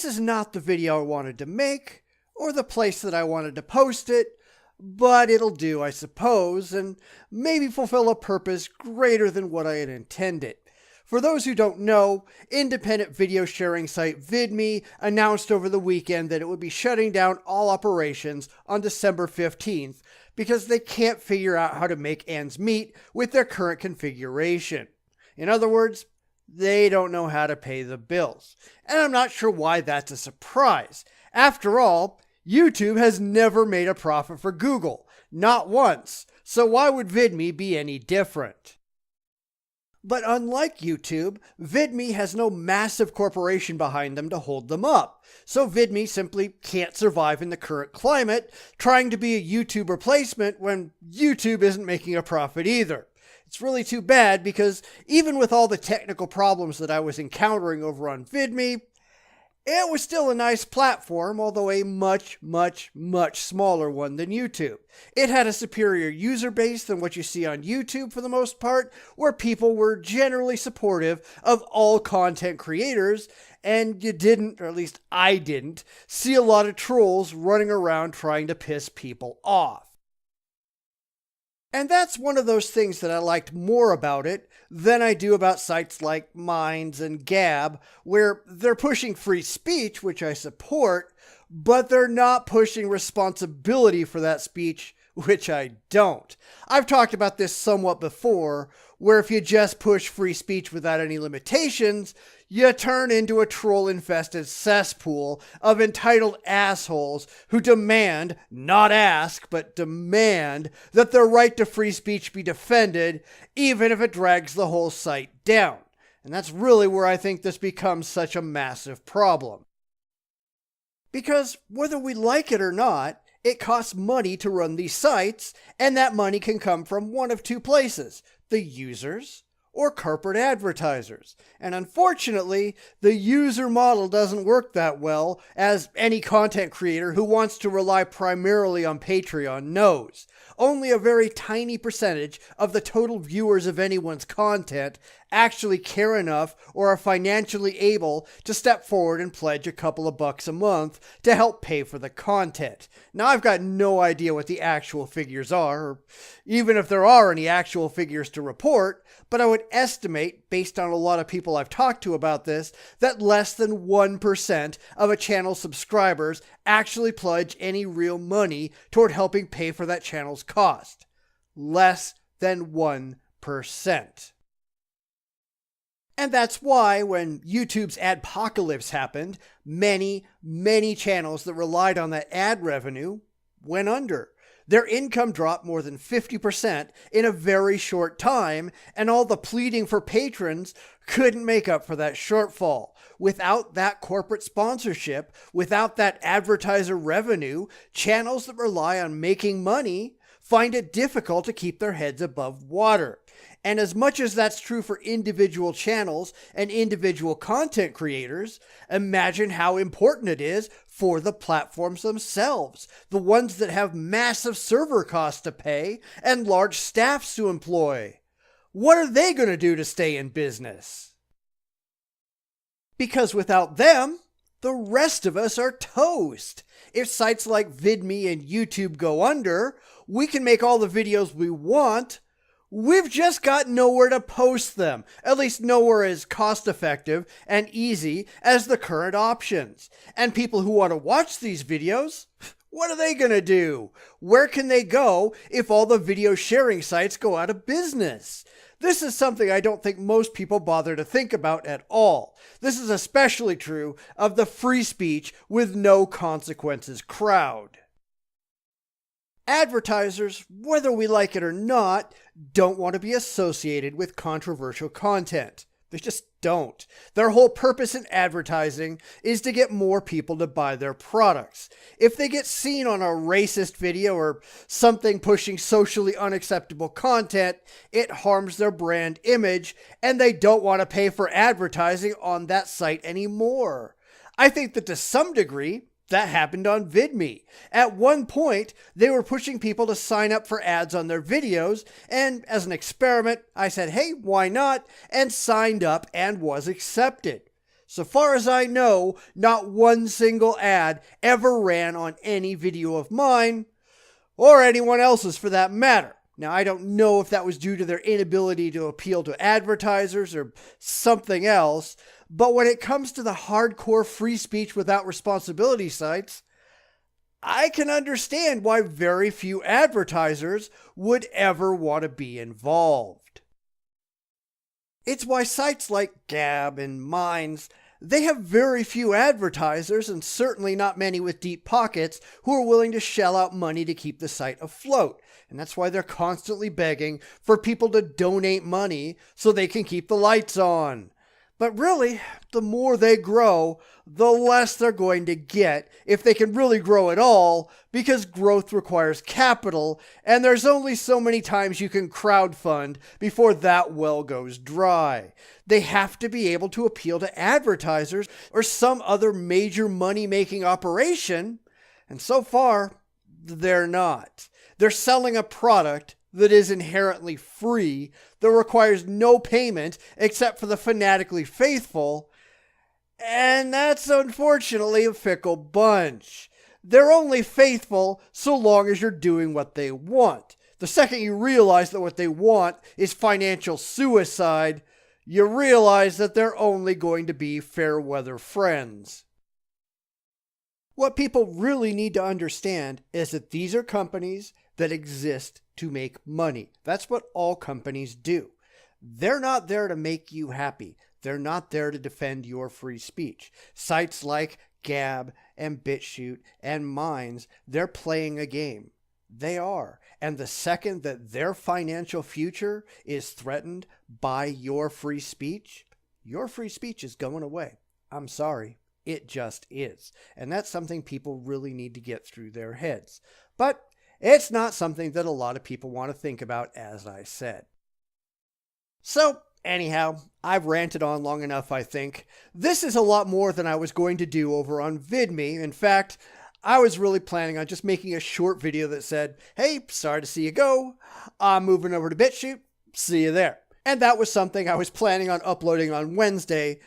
this is not the video I wanted to make, or the place that I wanted to post it, but it'll do, I suppose, and maybe fulfill a purpose greater than what I had intended. For those who don't know, independent video sharing site VidMe announced over the weekend that it would be shutting down all operations on December 15th because they can't figure out how to make ends meet with their current configuration. In other words, they don't know how to pay the bills. And I'm not sure why that's a surprise. After all, YouTube has never made a profit for Google, not once, so why would VidMe be any different? But unlike YouTube, VidMe has no massive corporation behind them to hold them up, so VidMe simply can't survive in the current climate, trying to be a YouTube replacement when YouTube isn't making a profit either. It's really too bad because even with all the technical problems that I was encountering over on VidMe, it was still a nice platform, although a much smaller one than YouTube. It had a superior user base than what you see on YouTube for the most part, where people were generally supportive of all content creators, and you didn't, or at least I didn't, see a lot of trolls running around trying to piss people off. And that's one of those things that I liked more about it than I do about sites like Minds and Gab, where they're pushing free speech, which I support, but they're not pushing responsibility for that speech, which I don't. I've talked about this somewhat before, where if you just push free speech without any limitations, you turn into a troll-infested cesspool of entitled assholes who demand, not ask, but demand, that their right to free speech be defended, even if it drags the whole site down. And that's really where I think this becomes such a massive problem. Because whether we like it or not, it costs money to run these sites, and that money can come from one of two places: the users or corporate advertisers. And unfortunately, the user model doesn't work that well, as any content creator who wants to rely primarily on Patreon knows. Only a very tiny percentage of the total viewers of anyone's content actually care enough or are financially able to step forward and pledge a couple of bucks a month to help pay for the content. Now, I've got no idea what the actual figures are, or even if there are any actual figures to report, but I would estimate, based on a lot of people I've talked to about this, that less than 1% of a channel's subscribers actually pledge any real money toward helping pay for that channel's cost. Less than 1%. And that's why when YouTube's adpocalypse happened, many channels that relied on that ad revenue went under. Their income dropped more than 50% in a very short time, and all the pleading for patrons couldn't make up for that shortfall. Without that corporate sponsorship, without that advertiser revenue, channels that rely on making money find it difficult to keep their heads above water. And as much as that's true for individual channels and individual content creators, imagine how important it is for the platforms themselves, the ones that have massive server costs to pay and large staffs to employ. What are they going to do to stay in business? Because without them, the rest of us are toast. If sites like VidMe and YouTube go under, we can make all the videos we want. We've just got nowhere to post them, at least nowhere as cost-effective and easy as the current options. And people who want to watch these videos, what are they going to do? Where can they go if all the video sharing sites go out of business? This is something I don't think most people bother to think about at all. This is especially true of the free speech with no consequences crowd. Advertisers, whether we like it or not, don't want to be associated with controversial content. They just don't. Their whole purpose in advertising is to get more people to buy their products. If they get seen on a racist video or something pushing socially unacceptable content, it harms their brand image, and they don't want to pay for advertising on that site anymore. I think that to some degree, that happened on VidMe. At one point, they were pushing people to sign up for ads on their videos, and as an experiment, I said, hey, why not? And signed up and was accepted. So far as I know, not one single ad ever ran on any video of mine, or anyone else's for that matter. Now, I don't know if that was due to their inability to appeal to advertisers or something else, but when it comes to the hardcore free speech without responsibility sites, I can understand why very few advertisers would ever want to be involved. It's why sites like Gab and Minds, they have very few advertisers and certainly not many with deep pockets who are willing to shell out money to keep the site afloat. And that's why they're constantly begging for people to donate money so they can keep the lights on. But really, the more they grow, the less they're going to get, if they can really grow at all, because growth requires capital, and there's only so many times you can crowdfund before that well goes dry. They have to be able to appeal to advertisers or some other major money-making operation, and so far, they're not. They're selling a product that is inherently free, that requires no payment except for the fanatically faithful, and that's unfortunately a fickle bunch. They're only faithful so long as you're doing what they want. The second you realize that what they want is financial suicide, you realize that they're only going to be fair weather friends. What people really need to understand is that these are companies that exist to make money. That's what all companies do. They're not there to make you happy. They're not there to defend your free speech. Sites like Gab and BitChute and Minds, they're playing a game. They are. And the second that their financial future is threatened by your free speech is going away. I'm sorry. It just is. And that's something people really need to get through their heads. But it's not something that a lot of people want to think about, as I said. So, anyhow, I've ranted on long enough, I think. This is a lot more than I was going to do over on VidMe. In fact, I was really planning on just making a short video that said, hey, sorry to see you go. I'm moving over to BitChute. See you there. And that was something I was planning on uploading on Wednesday,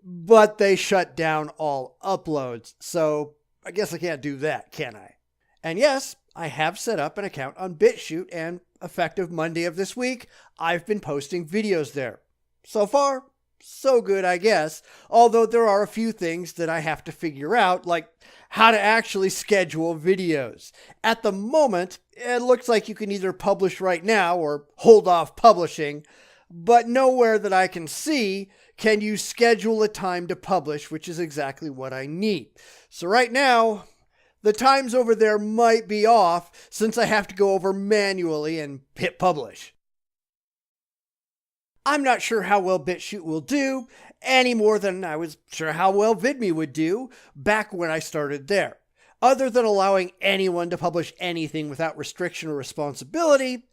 but they shut down all uploads. So I guess I can't do that, can I? And yes, I have set up an account on BitChute, and effective Monday of this week, I've been posting videos there. So far, so good, I guess, although there are a few things that I have to figure out, like how to actually schedule videos. At the moment, it looks like you can either publish right now or hold off publishing, but nowhere that I can see can you schedule a time to publish, which is exactly what I need. So right now, the times over there might be off since I have to go over manually and hit publish. I'm not sure how well BitChute will do, any more than I was sure how well VidMe would do back when I started there. Other than allowing anyone to publish anything without restriction or responsibility,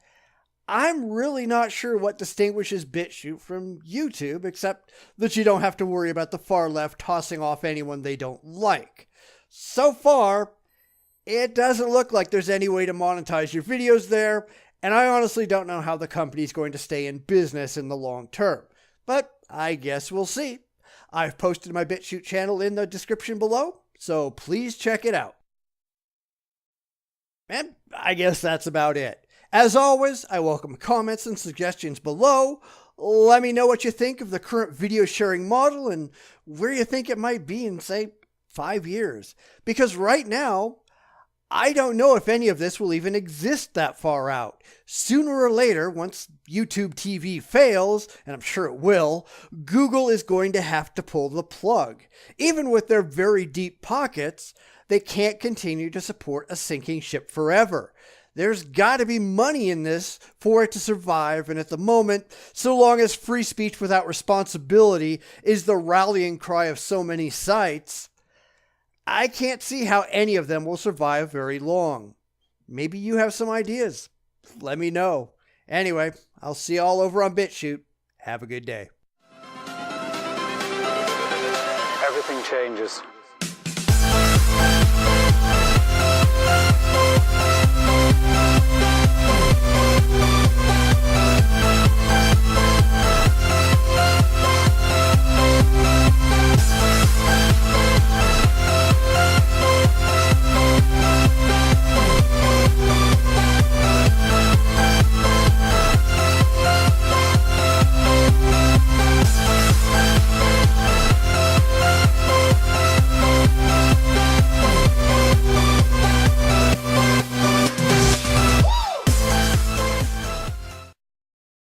I'm really not sure what distinguishes BitChute from YouTube, except that you don't have to worry about the far left tossing off anyone they don't like. So far, it doesn't look like there's any way to monetize your videos there, and I honestly don't know how the company's going to stay in business in the long term. But I guess we'll see. I've posted my BitChute channel in the description below, so please check it out. And I guess that's about it. As always, I welcome comments and suggestions below. Let me know what you think of the current video sharing model and where you think it might be in, say, 5 years. Because right now, I don't know if any of this will even exist that far out. Sooner or later, once YouTube TV fails, and I'm sure it will, Google is going to have to pull the plug. Even with their very deep pockets, they can't continue to support a sinking ship forever. There's got to be money in this for it to survive, and at the moment, so long as free speech without responsibility is the rallying cry of so many sites, I can't see how any of them will survive very long. Maybe you have some ideas. Let me know. Anyway, I'll see you all over on BitChute. Have a good day. Everything changes.